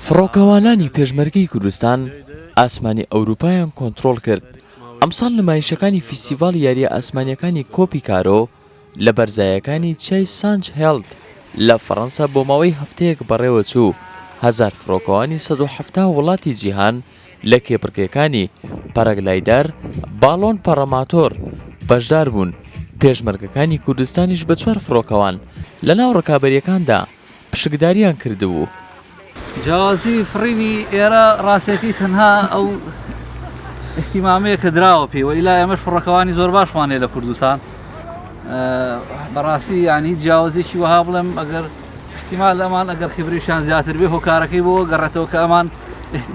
فڕۆکەوانانی پێشمەرگەی کوردستان ئاسمانی ئەوروپایان کۆنتڕۆڵ کرد. ئەمساڵ نمایشەکانی فیستیڤاڵ یاریە ئاسمانیەکانی کۆپی کارۆ لە بەرزایەکانی چای سانج هێڵد لە فەڕەنسا بۆ ماوەی هەفتەیەک بەڕێوە چوو. هەزار فڕۆکەوانی 170 وڵاتی جیهان لە کێپڕکێکانی پەرەگلایدار باڵۆن پەڕەماتۆر بەشدار بوون. پێشمەرگەکانی کوردستانیش بە 4 فڕۆکەوان لە ناو ڕکابەریەکاندا پشکداریان کردبوو. جیاوازی فڕینی ئێرە ڕاستێکی تەنها ئەو احتیمامەیە کە دراوە پێی وەئیلا ئێمەش فڕۆکەوانی زۆر باشمانێ لە کوردستان. بەڕاستی یانی جیاوازێکی وەها بڵێم ئەگەر احتیمال ئەمان ئەگەر خبریشان زیاتر بێ هۆکارەکەی بۆ گەڕێتەوە کە ئەمان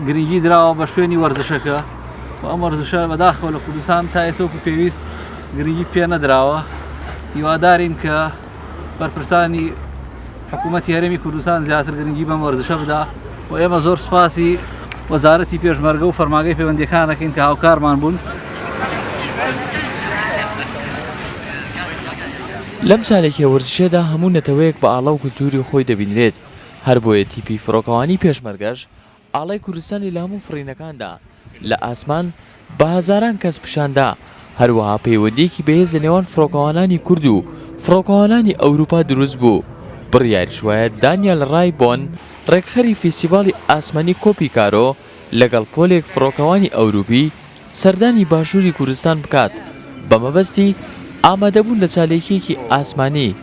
گرنگی دراوە بە شوێنی وەرزشەکە و ئەم وەرزشە بەداخەوە لە کوردستان تا ئێستا پێویست گرنگی پێ نەدراوە. هیوادارین کە بەرپرسانی حکوومەتی هەرێمی کوردستان زیاتر گرنگی بەم وەرزشە بدا و ئێمە زۆر سوپاسی وەزارەتی پێشمەرگە و فەرماگەی پەیوەندیەکان دەکەین کە هاوکارمان بوون. لەم ساڵێکی وەرزشێدا هەموو نەتەوەیەک بە ئاڵا و کولتوری خۆی دەبینرێت. هەر بۆیە تیپی فڕۆکەوانی پێشمەرگەش ئاڵای کوردستانی لە هەموو فڕینەکاندا لە ئاسمان بە هەزاران کەس پیشاندا. هەروەها پەیوەندیەکی بەهێز لە نێوان فڕۆکەوانانی کورد و فڕۆکەوانانی ئەوروپا دروست بوو. بڕیاریش وایە دانیال ڕایبۆن ڕێکخەری فیستیڤاڵی ئاسمانی کۆپی کارۆ لەگەڵ پۆلێک فڕۆکەوانی ئەوروپی سەردانی باشووری کوردستان بکات بە مەبەستی ئامادەبوون لە چالێکیەکی ئاسمانی